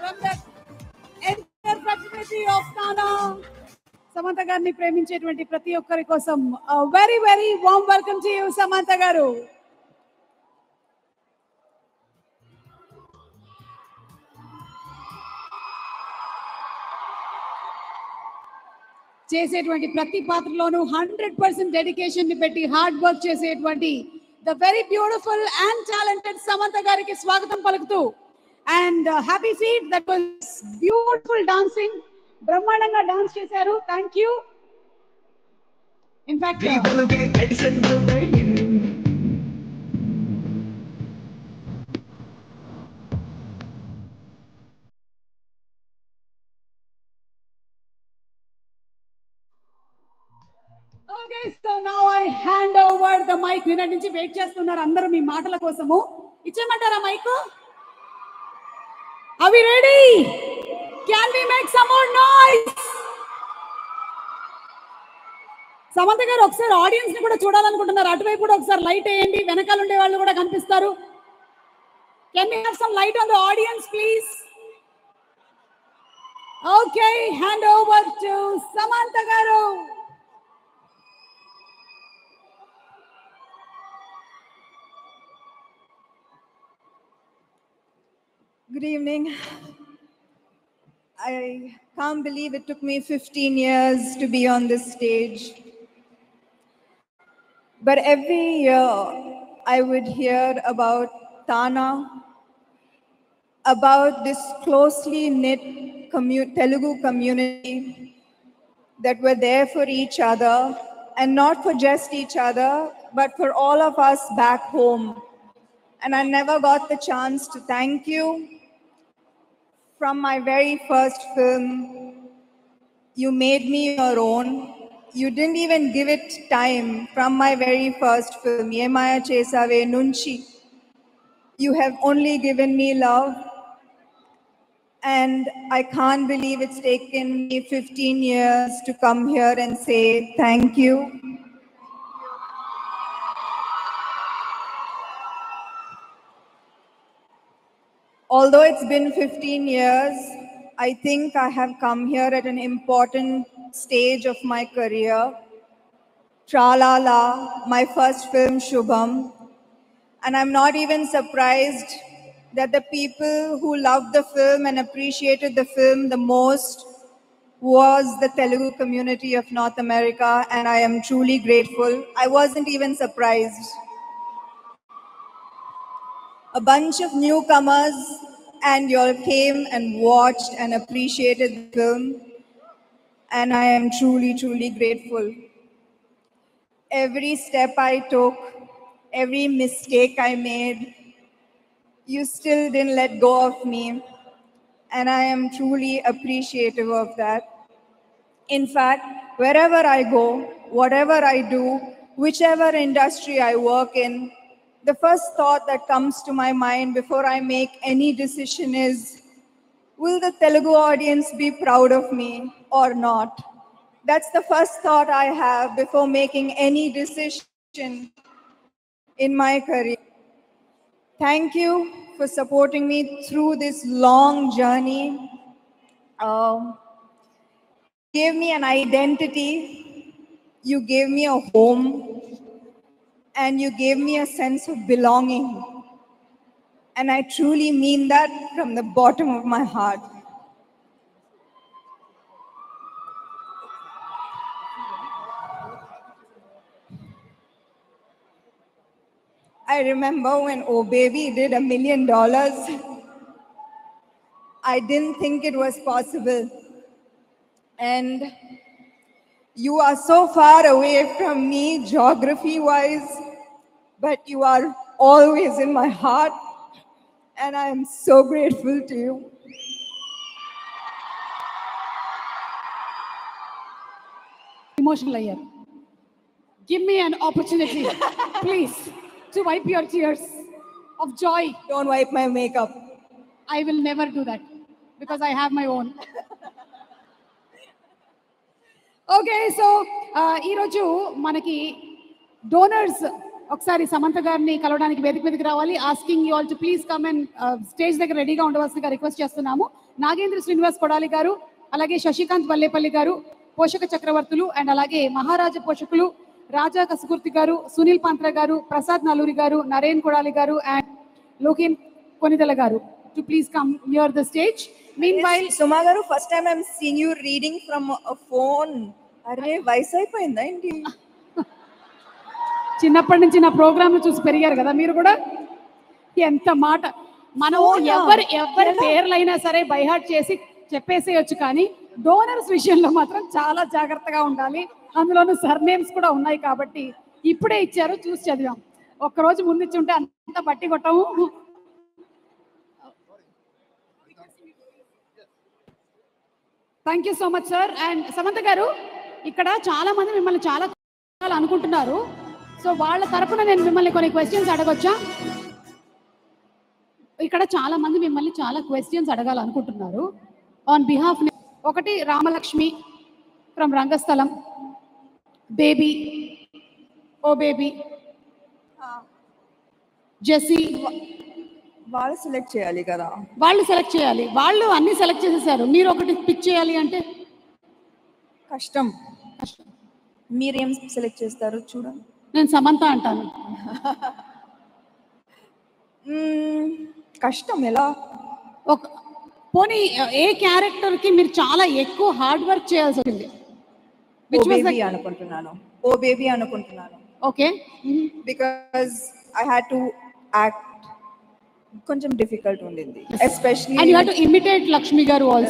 from the entire fraternity of Tana. Samantha గారిని ప్రేమించేటువంటి ప్రతి ఒక్కరి కోసం very very warm welcome to you Samantha గారు. చేసేటువంటి ప్రతి పాత్రలోనూ 100% డెడికేషన్ ని పెట్టి హార్డ్ వర్క్ చేసేటువంటి the very beautiful and talented Samantha గారికి స్వాగతం పలుకుతూ and happy seat that was beautiful dancing, బ్రహ్మాండంగా డాన్స్ చేశారు. Thank you. In fact okay, so now I hand over the mic. నిన్న నుంచి వెయిట్ చేస్తున్నారు అందరూ మీ మాటల కోసము. ఇచ్చేయమంటారా mic? Are we ready? Can we make some more noise? Samantha గారు ఒకసారి ఆడియన్స్ ని కూడా చూడాలనుకుంటున్నారు. అటువైపు కూడా ఒకసారి లైట్ వేయండి, వెనకాల ఉండే వాళ్ళు కూడా కనిపిస్తారు. Can we have some light on the audience, please? Okay, hand over to Samantha garu. Good evening. I can't believe it took me 15 years to be on this stage. But every year I would hear about Tana, about this closely knit Telugu community that were there for each other, and not for just each other, but for all of us back home. And I never got the chance to thank you. From my very first film, you made me your own. You didn't even give it time. From my very first film, Yemaya Chesave Nunchi, you have only given me love. And I can't believe it's taken me 15 years to come here and say thank you. Although it's been 15 years, I think I have come here at an important stage of my career. Tralala, my first film, Shubham. And I'm not even surprised that the people who loved the film and appreciated the film the most was the Telugu community of North America, and I am truly grateful. I wasn't even surprised. A bunch of newcomers and you all came and watched and appreciated the film, and I am truly, truly grateful. Every step I took, every mistake I made, you still didn't let go of me, and I am truly appreciative of that. In fact, wherever I go, whatever I do, whichever industry I work in, the first thought that comes to my mind before I make any decision is, will the Telugu audience be proud of me or not? That's the first thought I have before making any decision in my career. Thank you for supporting me through this long journey. You gave me an identity, you gave me a home, and you gave me a sense of belonging. And I truly mean that from the bottom of my heart. I remember when Oh Baby did $1 million. I didn't think it was possible. And you are so far away from me geography-wise, but you are always in my heart, and I am so grateful to you. Emotional ayyar. Give me an opportunity, please, to wipe your tears of joy. Don't wipe my makeup. I will never do that because I have my own. Okay, so ఈరోజు మనకి donors ఒకసారి సమంత గారిని కలవడానికి వేదిక మీదకి రావాలి. Asking you all to please come and stage దగ్గర రెడీగా ఉండవలసిందిగా రిక్వెస్ట్ చేస్తున్నాము. నాగేంద్ర శ్రీనివాస్ కొడాలి గారు, అలాగే శశికాంత్ వల్లేపల్లి గారు, పోషక చక్రవర్తులు అండ్ అలాగే మహారాజా పోషకులు రాజా కసుకుర్తి గారు, సునీల్ పాంత్ర గారు, ప్రసాద్ నలూరి గారు, నరేన్ కొడాలి గారు అండ్ లోకేన్ కొనిదల గారు to please come near the stage. Meanwhile, Suma garu, first time I'm seeing you reading from a phone. అరే వయసు అయిపోయిందా ఏంటి? చిన్నప్పటి నుంచి నా ప్రోగ్రామ్ చూసి పెరిగారు కదా మీరు కూడా. ఎంత మాట మనం ఎవరి పేర్లైనా సరే బైహార్ట్ చేసి చెప్పేసేయచ్చు, కానీ డోనర్స్ విషయంలో మాత్రం చాలా జాగ్రత్తగా ఉండాలి. అందులోనూ సర్నేమ్స్ కూడా ఉన్నాయి కాబట్టి ఇప్పుడే ఇచ్చారు, చూసి చదివాం. ఒక్కరోజు ముందు ఇచ్చి ఉంటే అంత బట్టి కొట్టము. Thank you so much sir. And Samantha గారు, ఇక్కడ చాలా మంది మిమ్మల్ని చాలా అనుకుంటున్నారు. సో వాళ్ళ తరపున నేను మిమ్మల్ని కొన్ని క్వశ్చన్స్ అడగొచ్చా? ఇక్కడ చాలా మంది మిమ్మల్ని చాలా క్వశ్చన్స్ అడగాలనుకుంటున్నారు ఆన్ బిహాఫ్. ఒకటి Ramalakshmi from Rangasthalam, baby, oh baby, Jessie. వాళ్ళు సెలెక్ట్ చేయాలి కదా? వాళ్ళు సెలెక్ట్ చేయాలి. వాళ్ళు అన్ని సెలెక్ట్ చేసేసారు, మీరు ఒకటి పిక్ చేయాలి అంటే కష్టం. మీరేం సెలెక్ట్ చేస్తారు చూడండి. నేను సమంత అంటాను. కష్టం ఎలా? ఒక పోనీ ఏ క్యారెక్టర్ కి మీరు చాలా ఎక్కువ హార్డ్ వర్క్ చేయాల్సి వచ్చింది? అనుకుంటున్నాను, ఓ బేబీ అనుకుంటున్నాను. Okay, because I had to act, కొంచెం డిఫికల్ట్ ఉండింది, especially and you have to imitate Lakshmi గారు ఆల్సో.